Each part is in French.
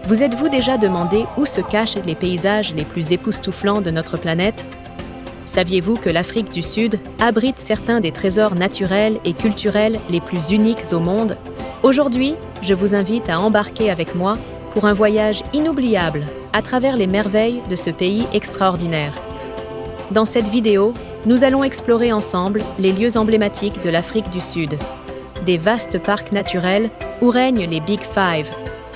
Vous êtes-vous déjà demandé où se cachent les paysages les plus époustouflants de notre planète? Saviez-vous que l'Afrique du Sud abrite certains des trésors naturels et culturels les plus uniques au monde? Aujourd'hui, je vous invite à embarquer avec moi pour un voyage inoubliable à travers les merveilles de ce pays extraordinaire. Dans cette vidéo, nous allons explorer ensemble les lieux emblématiques de l'Afrique du Sud, des vastes parcs naturels où règnent les Big Five,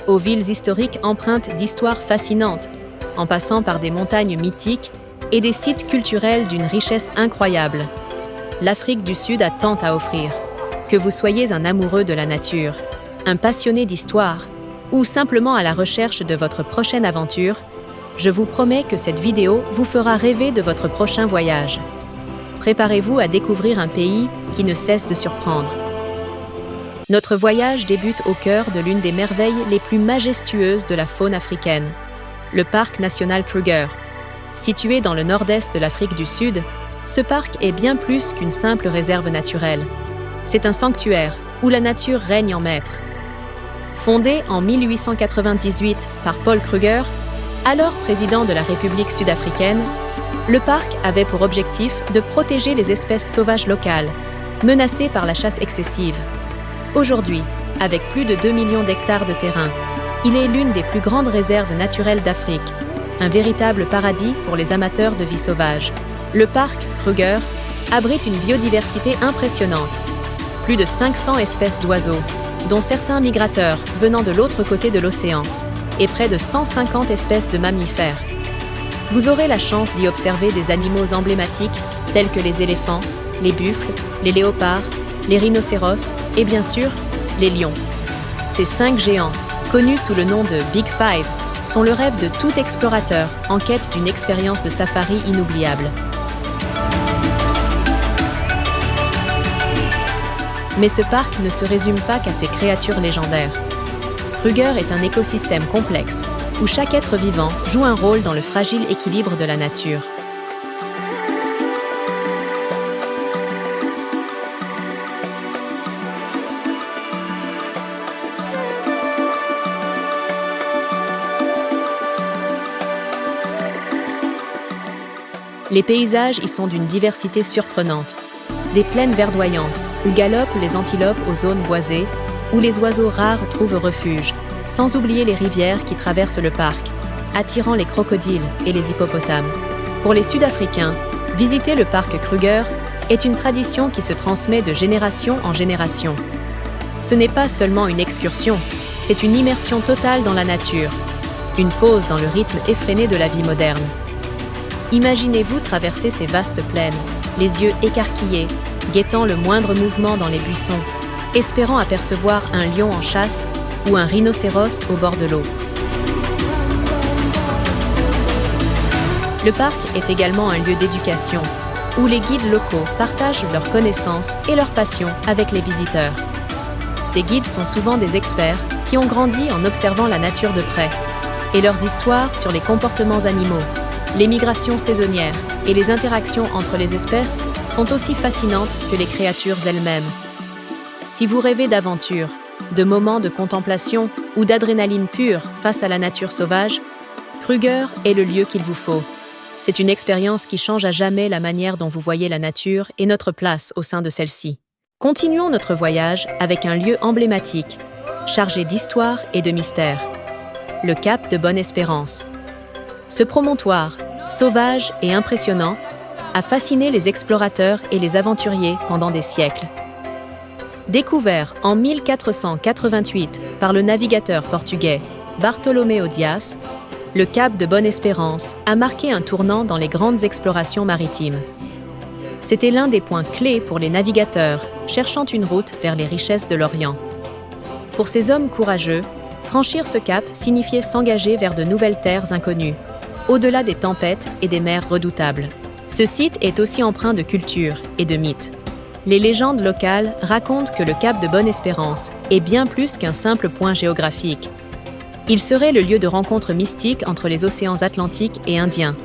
aux villes historiques empreintes d'histoires fascinantes, en passant par des montagnes mythiques et des sites culturels d'une richesse incroyable. L'Afrique du Sud a tant à offrir. Que vous soyez un amoureux de la nature, un passionné d'histoire, ou simplement à la recherche de votre prochaine aventure, je vous promets que cette vidéo vous fera rêver de votre prochain voyage. Préparez-vous à découvrir un pays qui ne cesse de surprendre. Notre voyage débute au cœur de l'une des merveilles les plus majestueuses de la faune africaine, le parc national Kruger. Situé dans le nord-est de l'Afrique du Sud, ce parc est bien plus qu'une simple réserve naturelle. C'est un sanctuaire où la nature règne en maître. Fondé en 1898 par Paul Kruger, alors président de la République sud-africaine, le parc avait pour objectif de protéger les espèces sauvages locales, menacées par la chasse excessive. Aujourd'hui, avec plus de 2 millions d'hectares de terrain, il est l'une des plus grandes réserves naturelles d'Afrique, un véritable paradis pour les amateurs de vie sauvage. Le parc Kruger abrite une biodiversité impressionnante. Plus de 500 espèces d'oiseaux, dont certains migrateurs venant de l'autre côté de l'océan, et près de 150 espèces de mammifères. Vous aurez la chance d'y observer des animaux emblématiques tels que les éléphants, les buffles, les léopards, les rhinocéros et bien sûr, les lions. Ces 5 géants, connus sous le nom de Big Five, sont le rêve de tout explorateur en quête d'une expérience de safari inoubliable. Mais ce parc ne se résume pas qu'à ses créatures légendaires. Kruger est un écosystème complexe, où chaque être vivant joue un rôle dans le fragile équilibre de la nature. Les paysages y sont d'une diversité surprenante. Des plaines verdoyantes, où galopent les antilopes aux zones boisées, où les oiseaux rares trouvent refuge, sans oublier les rivières qui traversent le parc, attirant les crocodiles et les hippopotames. Pour les Sud-Africains, visiter le parc Kruger est une tradition qui se transmet de génération en génération. Ce n'est pas seulement une excursion, c'est une immersion totale dans la nature, une pause dans le rythme effréné de la vie moderne. Imaginez-vous traverser ces vastes plaines, les yeux écarquillés, guettant le moindre mouvement dans les buissons, espérant apercevoir un lion en chasse ou un rhinocéros au bord de l'eau. Le parc est également un lieu d'éducation, où les guides locaux partagent leurs connaissances et leurs passions avec les visiteurs. Ces guides sont souvent des experts qui ont grandi en observant la nature de près, et leurs histoires sur les comportements animaux, les migrations saisonnières et les interactions entre les espèces sont aussi fascinantes que les créatures elles-mêmes. Si vous rêvez d'aventure, de moments de contemplation ou d'adrénaline pure face à la nature sauvage, Kruger est le lieu qu'il vous faut. C'est une expérience qui change à jamais la manière dont vous voyez la nature et notre place au sein de celle-ci. Continuons notre voyage avec un lieu emblématique, chargé d'histoire et de mystère. Le Cap de Bonne-Espérance. Ce promontoire, sauvage et impressionnant, a fasciné les explorateurs et les aventuriers pendant des siècles. Découvert en 1488 par le navigateur portugais Bartolomeu Dias, le Cap de Bonne-Espérance a marqué un tournant dans les grandes explorations maritimes. C'était l'un des points clés pour les navigateurs cherchant une route vers les richesses de l'Orient. Pour ces hommes courageux, franchir ce cap signifiait s'engager vers de nouvelles terres inconnues, au-delà des tempêtes et des mers redoutables. Ce site est aussi empreint de culture et de mythes. Les légendes locales racontent que le Cap de Bonne-Espérance est bien plus qu'un simple point géographique. Il serait le lieu de rencontres mystiques entre les océans Atlantique et Indien,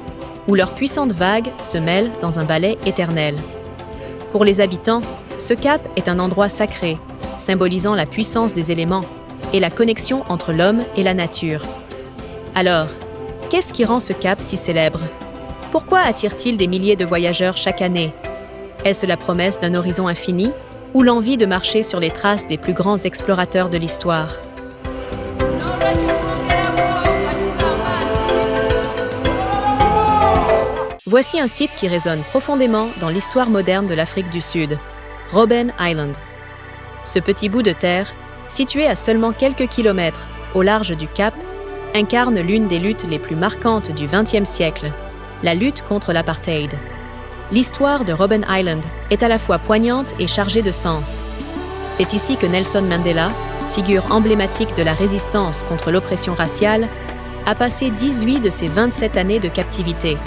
où leurs puissantes vagues se mêlent dans un ballet éternel. Pour les habitants, ce cap est un endroit sacré, symbolisant la puissance des éléments et la connexion entre l'homme et la nature. Alors, qu'est-ce qui rend ce cap si célèbre? Pourquoi attire-t-il des milliers de voyageurs chaque année? Est-ce la promesse d'un horizon infini ou l'envie de marcher sur les traces des plus grands explorateurs de l'histoire? Voici un site qui résonne profondément dans l'histoire moderne de l'Afrique du Sud, Robben Island. Ce petit bout de terre, situé à seulement quelques kilomètres au large du Cap, incarne l'une des luttes les plus marquantes du XXe siècle, la lutte contre l'apartheid. L'histoire de Robben Island est à la fois poignante et chargée de sens. C'est ici que Nelson Mandela, figure emblématique de la résistance contre l'oppression raciale, a passé 18 de ses 27 années de captivité.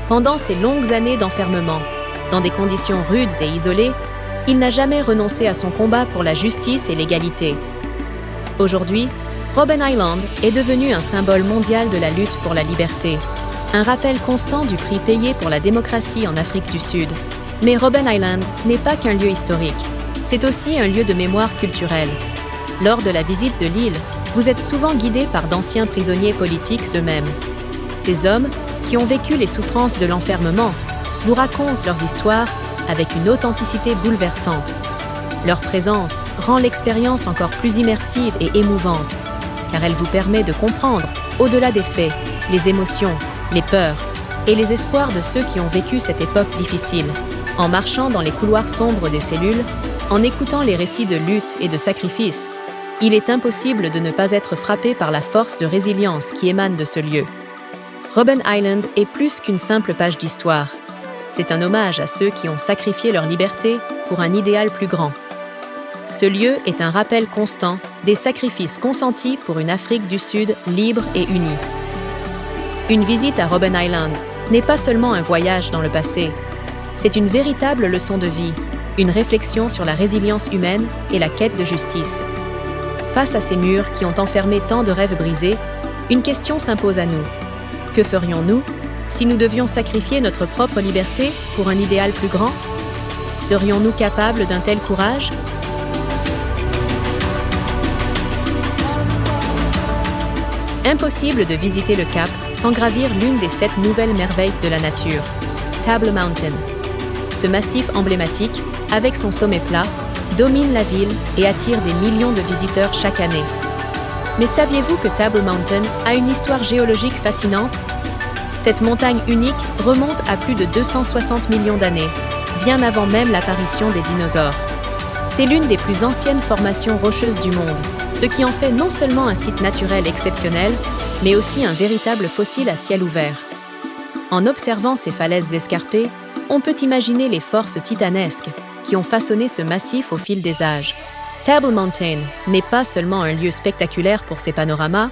Pendant ces longues années d'enfermement, dans des conditions rudes et isolées, il n'a jamais renoncé à son combat pour la justice et l'égalité. Aujourd'hui, Robben Island est devenu un symbole mondial de la lutte pour la liberté, un rappel constant du prix payé pour la démocratie en Afrique du Sud. Mais Robben Island n'est pas qu'un lieu historique, c'est aussi un lieu de mémoire culturelle. Lors de la visite de l'île, vous êtes souvent guidé par d'anciens prisonniers politiques eux-mêmes. Ces hommes, qui ont vécu les souffrances de l'enfermement, vous racontent leurs histoires avec une authenticité bouleversante. Leur présence rend l'expérience encore plus immersive et émouvante, car elle vous permet de comprendre, au-delà des faits, les émotions, les peurs et les espoirs de ceux qui ont vécu cette époque difficile. En marchant dans les couloirs sombres des cellules, en écoutant les récits de lutte et de sacrifice, il est impossible de ne pas être frappé par la force de résilience qui émane de ce lieu. Robben Island est plus qu'une simple page d'histoire. C'est un hommage à ceux qui ont sacrifié leur liberté pour un idéal plus grand. Ce lieu est un rappel constant des sacrifices consentis pour une Afrique du Sud libre et unie. Une visite à Robben Island n'est pas seulement un voyage dans le passé, c'est une véritable leçon de vie, une réflexion sur la résilience humaine et la quête de justice. Face à ces murs qui ont enfermé tant de rêves brisés, une question s'impose à nous. Que ferions-nous si nous devions sacrifier notre propre liberté pour un idéal plus grand? Serions-nous capables d'un tel courage? Impossible de visiter le Cap sans gravir l'une des 7 nouvelles merveilles de la nature, Table Mountain. Ce massif emblématique, avec son sommet plat, domine la ville et attire des millions de visiteurs chaque année. Mais saviez-vous que Table Mountain a une histoire géologique fascinante? Cette montagne unique remonte à plus de 260 millions d'années, bien avant même l'apparition des dinosaures. C'est l'une des plus anciennes formations rocheuses du monde, ce qui en fait non seulement un site naturel exceptionnel, mais aussi un véritable fossile à ciel ouvert. En observant ces falaises escarpées, on peut imaginer les forces titanesques qui ont façonné ce massif au fil des âges. Table Mountain n'est pas seulement un lieu spectaculaire pour ses panoramas,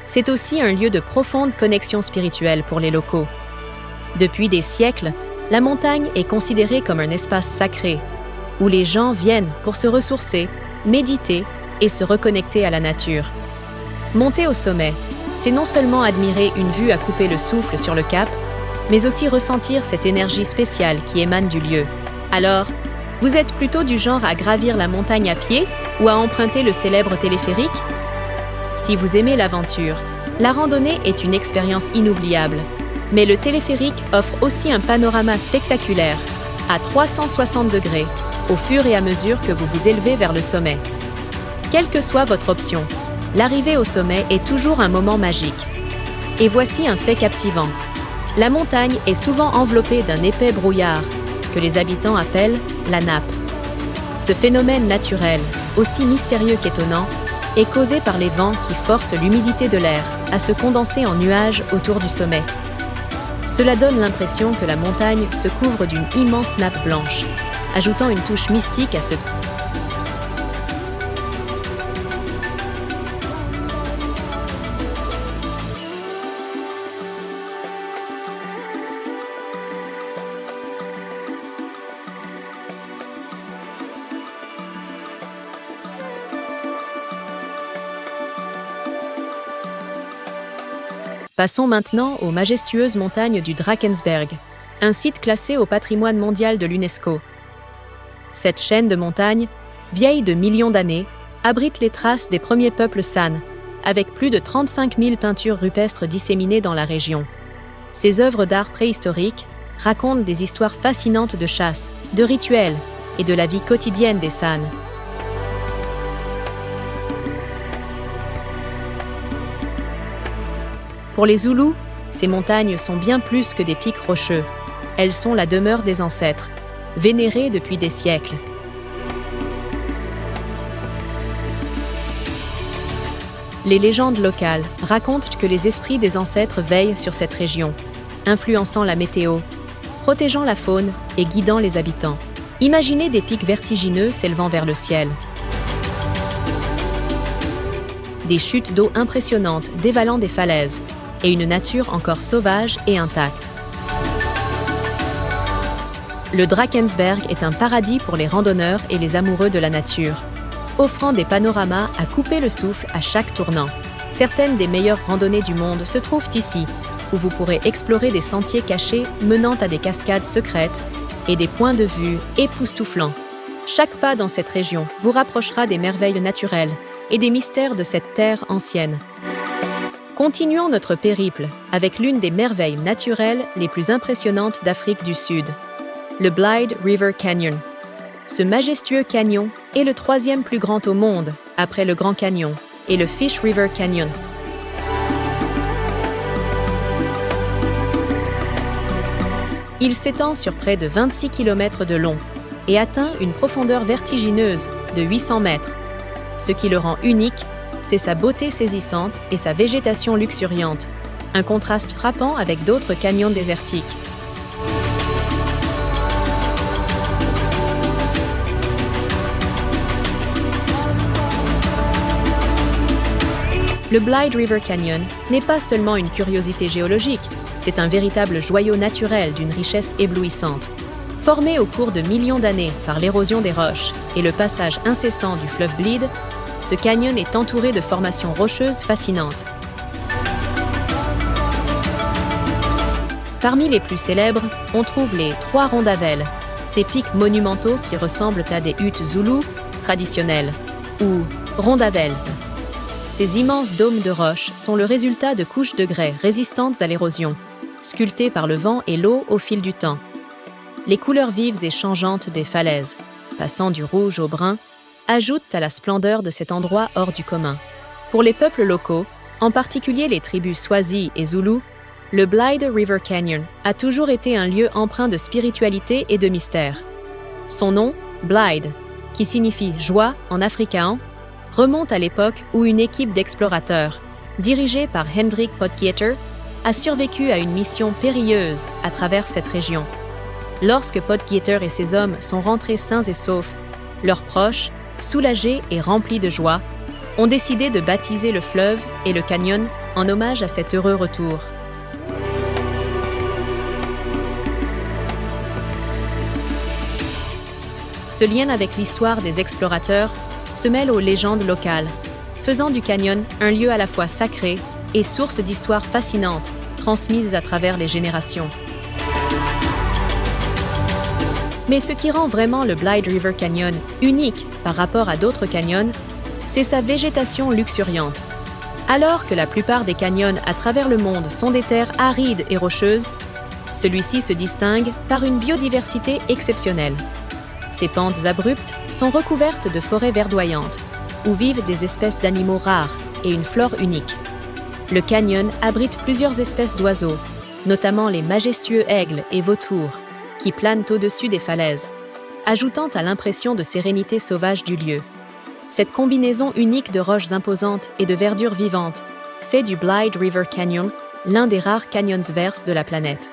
c'est aussi un lieu de profonde connexion spirituelle pour les locaux. Depuis des siècles, la montagne est considérée comme un espace sacré, où les gens viennent pour se ressourcer, méditer et se reconnecter à la nature. Monter au sommet, c'est non seulement admirer une vue à couper le souffle sur le cap, mais aussi ressentir cette énergie spéciale qui émane du lieu. Alors, vous êtes plutôt du genre à gravir la montagne à pied ou à emprunter le célèbre téléphérique? Si vous aimez l'aventure, la randonnée est une expérience inoubliable. Mais le téléphérique offre aussi un panorama spectaculaire, à 360 degrés, au fur et à mesure que vous vous élevez vers le sommet. Quelle que soit votre option, l'arrivée au sommet est toujours un moment magique. Et voici un fait captivant. La montagne est souvent enveloppée d'un épais brouillard, que les habitants appellent la nappe. Ce phénomène naturel, aussi mystérieux qu'étonnant, est causé par les vents qui forcent l'humidité de l'air à se condenser en nuages autour du sommet. Cela donne l'impression que la montagne se couvre d'une immense nappe blanche, ajoutant une touche mystique à ce Passons maintenant aux majestueuses montagnes du Drakensberg, un site classé au patrimoine mondial de l'UNESCO. Cette chaîne de montagnes, vieille de millions d'années, abrite les traces des premiers peuples San, avec plus de 35 000 peintures rupestres disséminées dans la région. Ces œuvres d'art préhistoriques racontent des histoires fascinantes de chasse, de rituels et de la vie quotidienne des San. Pour les Zoulous, ces montagnes sont bien plus que des pics rocheux. Elles sont la demeure des ancêtres, vénérées depuis des siècles. Les légendes locales racontent que les esprits des ancêtres veillent sur cette région, influençant la météo, protégeant la faune et guidant les habitants. Imaginez des pics vertigineux s'élevant vers le ciel. Des chutes d'eau impressionnantes dévalant des falaises et une nature encore sauvage et intacte. Le Drakensberg est un paradis pour les randonneurs et les amoureux de la nature, offrant des panoramas à couper le souffle à chaque tournant. Certaines des meilleures randonnées du monde se trouvent ici, où vous pourrez explorer des sentiers cachés menant à des cascades secrètes et des points de vue époustouflants. Chaque pas dans cette région vous rapprochera des merveilles naturelles et des mystères de cette terre ancienne. Continuons notre périple avec l'une des merveilles naturelles les plus impressionnantes d'Afrique du Sud, le Blyde River Canyon. Ce majestueux canyon est le 3e plus grand au monde, après le Grand Canyon et le Fish River Canyon. Il s'étend sur près de 26 km de long et atteint une profondeur vertigineuse de 800 mètres. Ce qui le rend unique, c'est sa beauté saisissante et sa végétation luxuriante, un contraste frappant avec d'autres canyons désertiques. Le Blyde River Canyon n'est pas seulement une curiosité géologique, c'est un véritable joyau naturel d'une richesse éblouissante. Formé au cours de millions d'années par l'érosion des roches et le passage incessant du fleuve Blyde, ce canyon est entouré de formations rocheuses fascinantes. Parmi les plus célèbres, on trouve les 3 Rondavelles, ces pics monumentaux qui ressemblent à des huttes zoulous traditionnelles, ou Rondavelles. Ces immenses dômes de roche sont le résultat de couches de grès résistantes à l'érosion, sculptées par le vent et l'eau au fil du temps. Les couleurs vives et changeantes des falaises, passant du rouge au brun, ajoutent à la splendeur de cet endroit hors du commun. Pour les peuples locaux, en particulier les tribus Swazi et Zoulou, le Blyde River Canyon a toujours été un lieu empreint de spiritualité et de mystère. Son nom, Blyde, qui signifie « joie » en afrikaans, remonte à l'époque où une équipe d'explorateurs, dirigée par Hendrik Potgieter, a survécu à une mission périlleuse à travers cette région. Lorsque Potgieter et ses hommes sont rentrés sains et saufs, leurs proches, soulagés et remplis de joie, ont décidé de baptiser le fleuve et le canyon en hommage à cet heureux retour. Ce lien avec l'histoire des explorateurs se mêle aux légendes locales, faisant du canyon un lieu à la fois sacré et source d'histoires fascinantes transmises à travers les générations. Mais ce qui rend vraiment le Blyde River Canyon unique par rapport à d'autres canyons, c'est sa végétation luxuriante. Alors que la plupart des canyons à travers le monde sont des terres arides et rocheuses, celui-ci se distingue par une biodiversité exceptionnelle. Ses pentes abruptes sont recouvertes de forêts verdoyantes, où vivent des espèces d'animaux rares et une flore unique. Le canyon abrite plusieurs espèces d'oiseaux, notamment les majestueux aigles et vautours, qui planent au-dessus des falaises, ajoutant à l'impression de sérénité sauvage du lieu. Cette combinaison unique de roches imposantes et de verdure vivante fait du Blyde River Canyon l'un des rares canyons verts de la planète.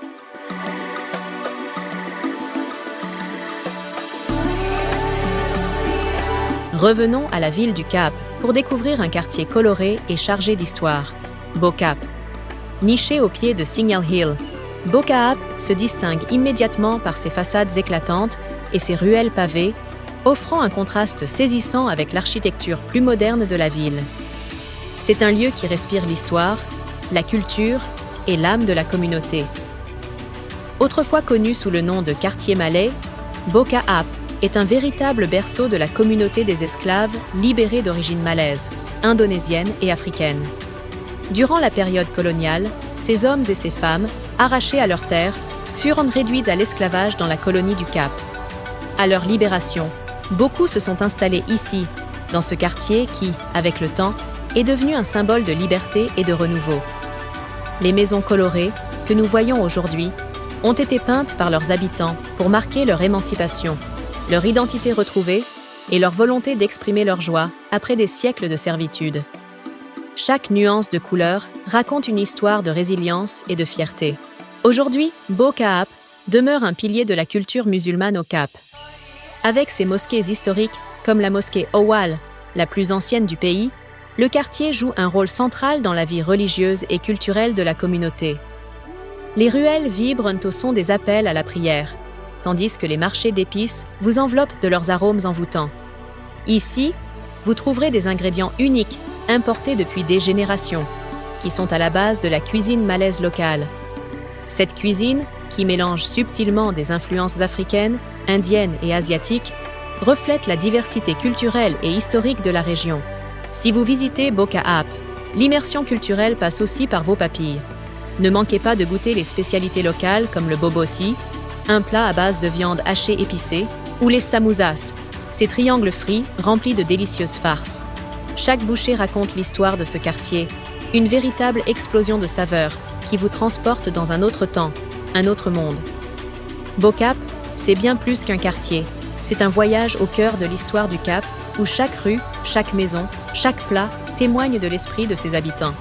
Revenons à la ville du Cap pour découvrir un quartier coloré et chargé d'histoire, Beau Cap. Niché au pied de Signal Hill, Beau Cap se distingue immédiatement par ses façades éclatantes et ses ruelles pavées, offrant un contraste saisissant avec l'architecture plus moderne de la ville. C'est un lieu qui respire l'histoire, la culture et l'âme de la communauté. Autrefois connu sous le nom de quartier malais, Beau Cap est un véritable berceau de la communauté des esclaves libérés d'origine malaise, indonésienne et africaine. Durant la période coloniale, ces hommes et ces femmes, arrachés à leurs terres, furent réduits à l'esclavage dans la colonie du Cap. À leur libération, beaucoup se sont installés ici, dans ce quartier qui, avec le temps, est devenu un symbole de liberté et de renouveau. Les maisons colorées, que nous voyons aujourd'hui, ont été peintes par leurs habitants pour marquer leur émancipation, leur identité retrouvée et leur volonté d'exprimer leur joie après des siècles de servitude. Chaque nuance de couleur raconte une histoire de résilience et de fierté. Aujourd'hui, Bo Kaap demeure un pilier de la culture musulmane au Cap. Avec ses mosquées historiques, comme la mosquée Awal, la plus ancienne du pays, le quartier joue un rôle central dans la vie religieuse et culturelle de la communauté. Les ruelles vibrent au son des appels à la prière, tandis que les marchés d'épices vous enveloppent de leurs arômes envoûtants. Ici, vous trouverez des ingrédients uniques, importés depuis des générations, qui sont à la base de la cuisine malaise locale. Cette cuisine, qui mélange subtilement des influences africaines, indiennes et asiatiques, reflète la diversité culturelle et historique de la région. Si vous visitez Bo Kaap, l'immersion culturelle passe aussi par vos papilles. Ne manquez pas de goûter les spécialités locales comme le boboti, un plat à base de viande hachée épicée, ou les samousas, ces triangles frits remplis de délicieuses farces. Chaque bouchée raconte l'histoire de ce quartier, une véritable explosion de saveurs qui vous transporte dans un autre temps, un autre monde. Bo Kaap, c'est bien plus qu'un quartier. C'est un voyage au cœur de l'histoire du Cap, où chaque rue, chaque maison, chaque plat témoigne de l'esprit de ses habitants.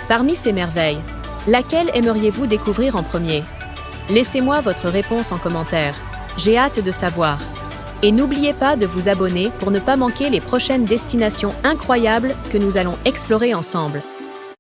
Parmi ces merveilles, laquelle aimeriez-vous découvrir en premier? Laissez-moi votre réponse en commentaire. J'ai hâte de savoir. Et n'oubliez pas de vous abonner pour ne pas manquer les prochaines destinations incroyables que nous allons explorer ensemble.